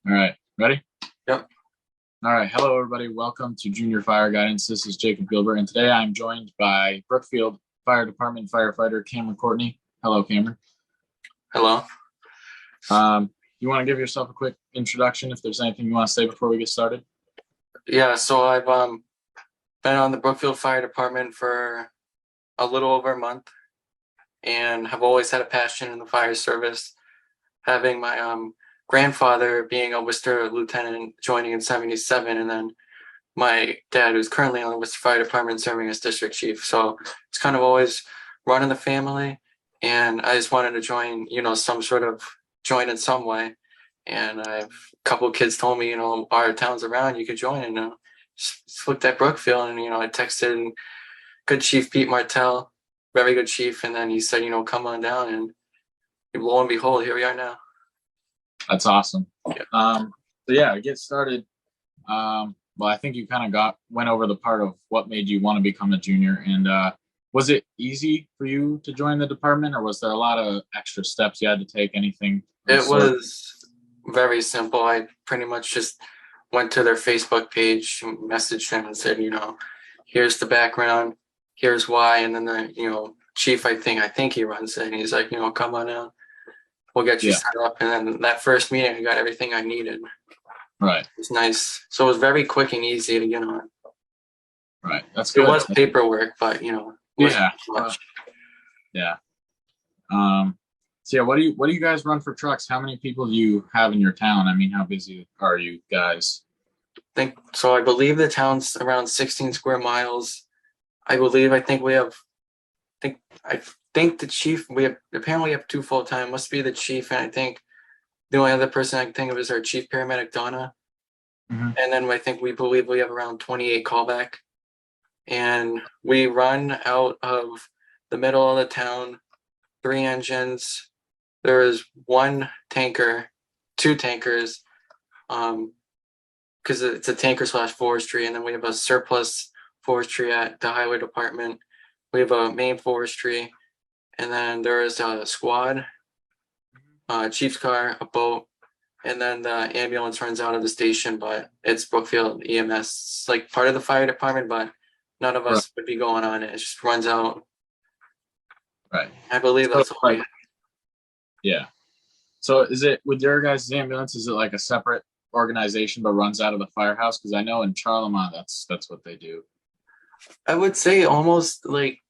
All right, ready? Yep. All right, hello everybody. Welcome to Junior Fire Guidance. This is Jacob Gilbert, and today I'm joined by Brookfield Fire Department firefighter Cameron Courtney. Hello, Cameron. Hello. You want to give yourself a quick introduction if there's anything you want to say before we get started? Yeah, so I've been on the Brookfield Fire Department for a little over a month and have always had a passion in the fire service, having my grandfather being a Worcester lieutenant joining in 77, and then my dad who's currently on the Worcester Fire Department serving as district chief. So it's kind of always run in the family, and I just wanted to join, some sort of join in some way. And I've a couple of kids told me, our towns around you could join, and just looked at Brookfield, and I texted good Chief Pete Martell, very good chief, and then he said, come on down, and lo and behold, here we are now. That's awesome. Yeah. So yeah, get started. Well, I think you kind of went over the part of what made you want to become a junior, and was it easy for you to join the department, or was there a lot of extra steps you had to take? Anything? It was very simple. I pretty much just went to their Facebook page, messaged them, and said, here's the background, here's why, and then the chief, I think he runs it, and he's like, come on out, we'll get you set up. And then that first meeting, I got everything I needed. Right. It's nice. So it was very quick and easy to get on. Right. That's good. It was paperwork, but yeah. Yeah. So yeah, what do you guys run for trucks? How many people do you have in your town? I mean, how busy are you guys? I believe the town's around 16 square miles. I think we have, I think the chief, apparently have two full-time, must be the chief, and I think the only other person I can think of is our chief paramedic, Donna. Mm-hmm. And then we believe we have around 28 callback. And we run out of the middle of the town, 3 engines. There is 1 tanker, 2 tankers, because it's a tanker / forestry. And then we have a surplus forestry at the highway department. We have a main forestry. And then there is a squad, chief's car, a boat, and then the ambulance runs out of the station, but it's Brookfield EMS. It's like part of the fire department, but none of us would be going on it. It just runs out. Right. I believe that's all. Yeah. So is it with your guys' ambulance? Is it like a separate organization but runs out of the firehouse? Because I know in Charlemont that's what they do. I would say almost like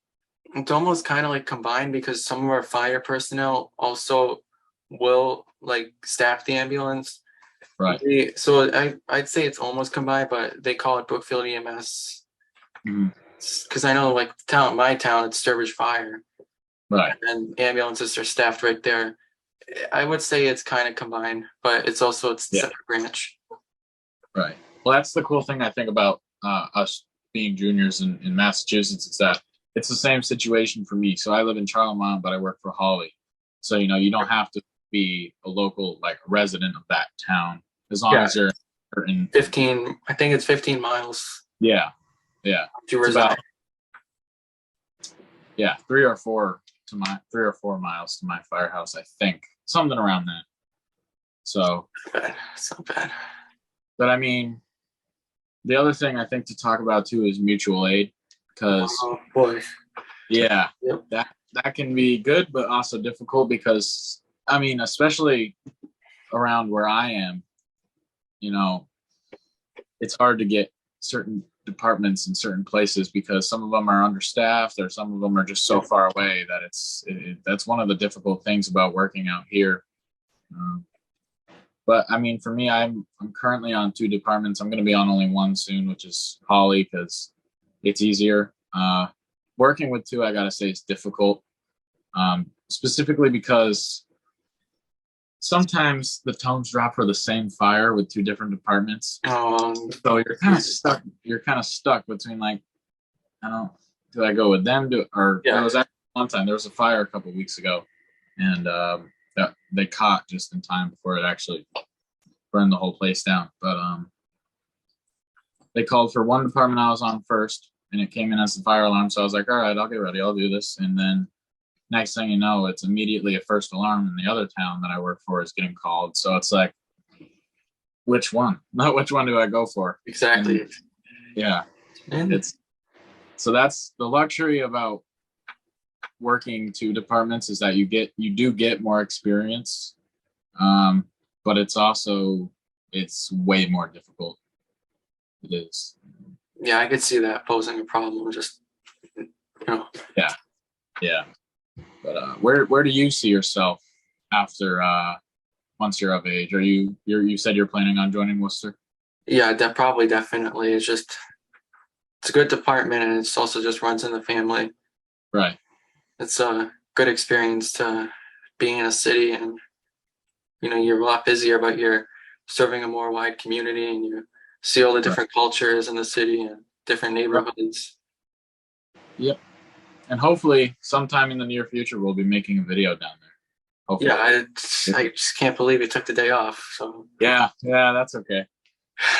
it's almost kind of like combined, because some of our fire personnel also will like staff the ambulance. Right. So I'd say it's almost combined, but they call it Brookfield EMS. Because I know like my town, it's Sturbridge Fire. Right. And ambulances are staffed right there. I would say it's kind of combined, but it's also separate branch. Right. Well, that's the cool thing I think about us being juniors in Massachusetts. It's that it's the same situation for me. So I live in Charlemont, but I work for Hawley. So you don't have to be a local resident of that town as long as you're in 15. I think it's 15 miles. Yeah. To reside. Yeah, 3 or 4 miles to my firehouse, I think. Something around that. So it's not bad. But I mean, the other thing I think to talk about too is mutual aid, because yep. that can be good but also difficult, because I mean, especially around where I am, it's hard to get certain departments in certain places because some of them are understaffed, or some of them are just so far away that that's one of the difficult things about working out here. But I mean, for me, I'm currently on 2 departments. I'm going to be on only 1 soon, which is Hawley, because it's easier. Working with 2, I gotta say, is difficult, specifically because sometimes the tones drop for the same fire with 2 different departments. So you're kind of stuck. You're kind of stuck between do I go with them? There was actually one time there was a fire a couple of weeks ago, and that they caught just in time before it actually burned the whole place down. But they called for one department I was on first, and it came in as the fire alarm. So I was like, all right, I'll get ready. I'll do this. And then next thing you know, it's immediately a first alarm in the other town that I work for is getting called. So it's like, which one? Not which one do I go for? Exactly. And, yeah. So that's the luxury about working two departments, is that you do get more experience. But it's way more difficult. It is. Yeah, I could see that posing a problem. Just, Yeah. But where do you see yourself after once you're of age? You said you're planning on joining Worcester? Yeah, definitely. It's a good department, and it's also just runs in the family. Right. It's a good experience to being in a city, and you're a lot busier, but you're serving a more wide community, and you see all the different cultures in the city and different neighborhoods. Yep. And hopefully sometime in the near future we'll be making a video down there. Hopefully. Yeah, I just can't believe you took the day off. So yeah, that's okay.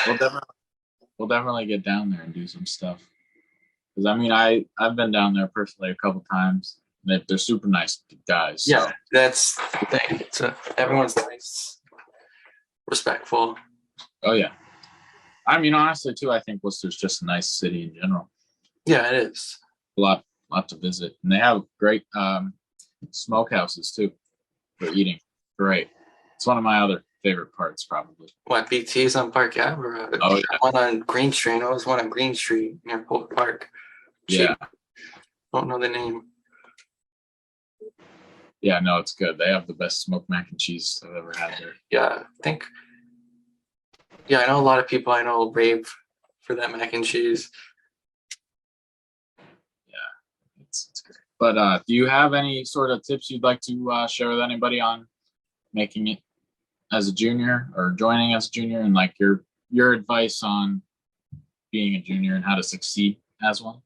We'll definitely get down there and do some stuff. Because I mean, I've been down there personally a couple times. They're super nice guys. So. Yeah, that's the thing. Everyone's nice, respectful. Oh yeah. I mean, honestly, too, I think Worcester's just a nice city in general. Yeah, it is. A lot to visit, and they have great smokehouses too for eating. Great. It's one of my other favorite parts, probably. What, BT's on Park Ave? Or one on Green Street? I was one on Green Street near Polk Park. Yeah. Don't know the name. Yeah, no, it's good. They have the best smoked mac and cheese I've ever had there. Yeah, I think. Yeah, I know a lot of people I know rave for that mac and cheese. Yeah, it's great. But do you have any sort of tips you'd like to share with anybody on making it as a junior or joining as a junior, and like your advice on being a junior and how to succeed as one?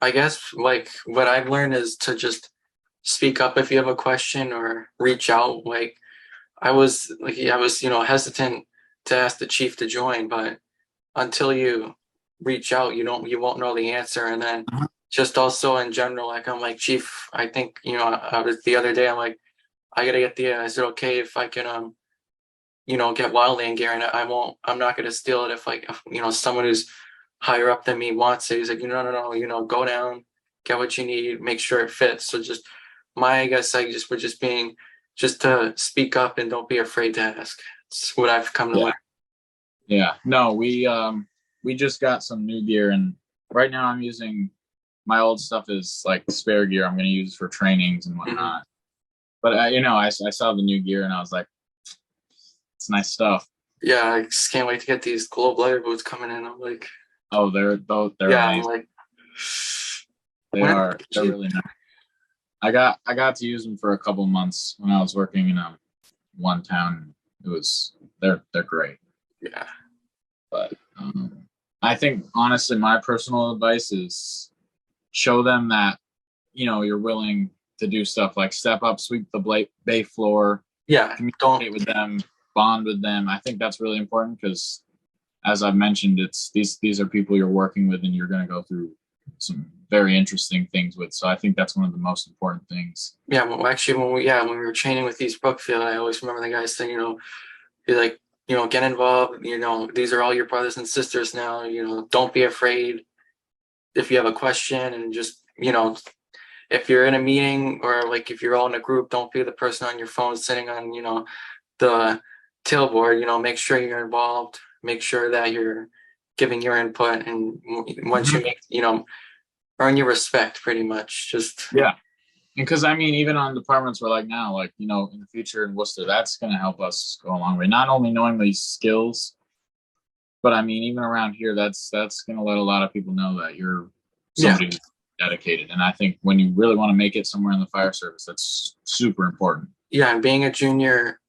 I guess like what I've learned is to just speak up if you have a question or reach out. Like I was hesitant to ask the chief to join, but until you reach out, you won't know the answer. And then just also in general, like I'm like, Chief, I think I was the other day, I'm like, I gotta get is it okay if I can get wildland gear, and I'm not gonna steal it if someone who's higher up than me wants it. He's like, no, go down, get what you need, make sure it fits. So we're just being to speak up and don't be afraid to ask. It's what I've come to learn. Yeah, no, we just got some new gear, and right now I'm using my old stuff is like spare gear I'm going to use for trainings and whatnot. But I saw the new gear and I was like, it's nice stuff. Yeah, I just can't wait to get these glow-blooded boots coming in. I'm like, oh, they're amazing. Like, they're really nice. I got to use them for a couple months when I was working in one town. They're great. Yeah. But I think honestly, my personal advice is show them that you're willing to do stuff like step up, sweep the bay floor. Yeah. Communicate with them, bond with them. I think that's really important because, as I've mentioned, it's these are people you're working with and you're going to go through some very interesting things with. So I think that's one of the most important things. Yeah. Well, actually, when we were training with East Brookfield, I always remember the guys saying, be like, get involved. These are all your brothers and sisters now. Don't be afraid if you have a question, and just if you're in a meeting or like if you're all in a group, don't be the person on your phone sitting on the tailboard. Make sure you're involved. Make sure that you're giving your input, and once you make earn your respect, pretty much. Just because I mean, even on departments we're like now, like in the future in Worcester, that's going to help us go a long way. Not only knowing these skills, but I mean, even around here, that's going to let a lot of people know that you're somebody who's dedicated. And I think when you really want to make it somewhere in the fire service, that's super important. Yeah, and being a junior,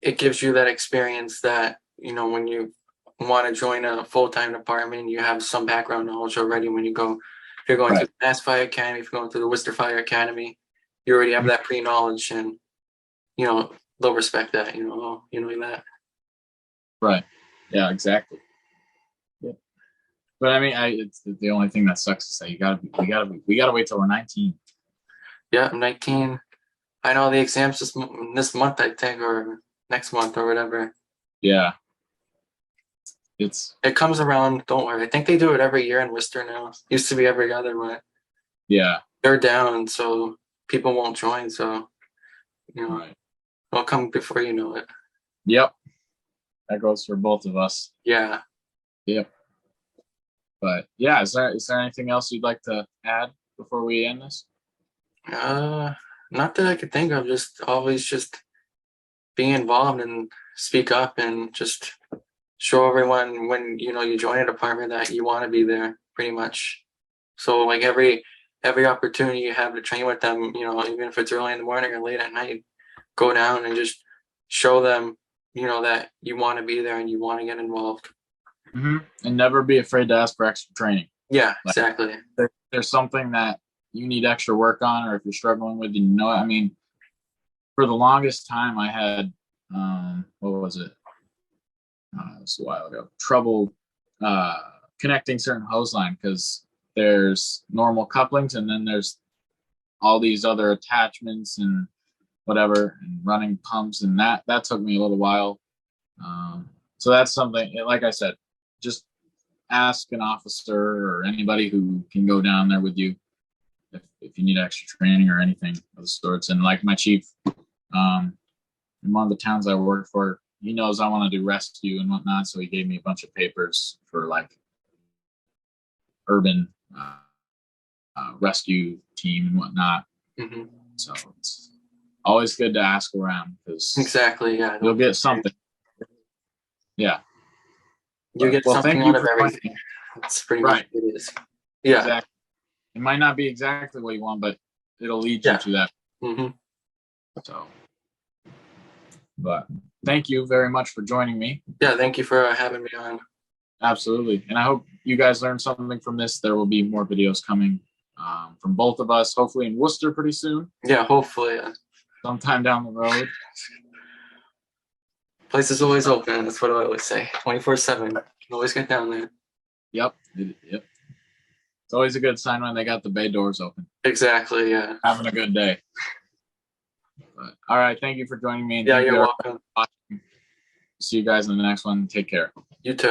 it gives you that experience that when you want to join a full-time department, you have some background knowledge already. When you go, if you're going to the Mass Fire Academy, if you're going to the Worcester Fire Academy, you already have that pre-knowledge, and they'll respect that. That. Right. Yeah. Exactly. Yeah. But I mean, it's the only thing that sucks is that we gotta wait till we're 19. Yeah, I'm 19. I know the exams this month, I think, or next month or whatever. Yeah. It comes around. Don't worry. I think they do it every year in Worcester now. Used to be every other, but yeah, they're down, so people won't join. So right. it'll come before you know it. Yep, that goes for both of us. Yeah. Yep. But yeah, is there anything else you'd like to add before we end this? Not that I could think of. Just always just being involved and speak up and just show everyone when you join a department that you want to be there, pretty much. So like every opportunity you have to train with them, even if it's early in the morning or late at night, go down and just show them, that you want to be there and you want to get involved. Mm-hmm. And never be afraid to ask for extra training. Yeah, exactly. There's something that you need extra work on, or if you're struggling with, I mean, for the longest time I had, what was it? It was a while ago. Trouble connecting certain hose line because there's normal couplings and then there's all these other attachments and whatever, and running pumps, and that took me a little while. So that's something, like I said, just ask an officer or anybody who can go down there with you if you need extra training or anything of the sorts. And like my chief, in one of the towns I work for, he knows I want to do rescue and whatnot, so he gave me a bunch of papers for like urban rescue team and whatnot. Mm-hmm. So it's always good to ask around because exactly, yeah, you'll get something. Yeah, you get something out of everything. That's pretty much what it is. Yeah, exactly. It might not be exactly what you want, but it'll lead you to that. Mm-hmm. So, but thank you very much for joining me. Yeah, thank you for having me on. Absolutely, and I hope you guys learned something from this. There will be more videos coming from both of us, hopefully in Worcester pretty soon. Yeah, hopefully. Sometime down the road. Place is always open. That's what I always say. 24/7. You can always get down there. Yep. Yep. It's always a good sign when they got the bay doors open. Exactly. Yeah. Having a good day. But, all right. Thank you for joining me. Yeah, you're welcome. See you guys in the next one. Take care. You too.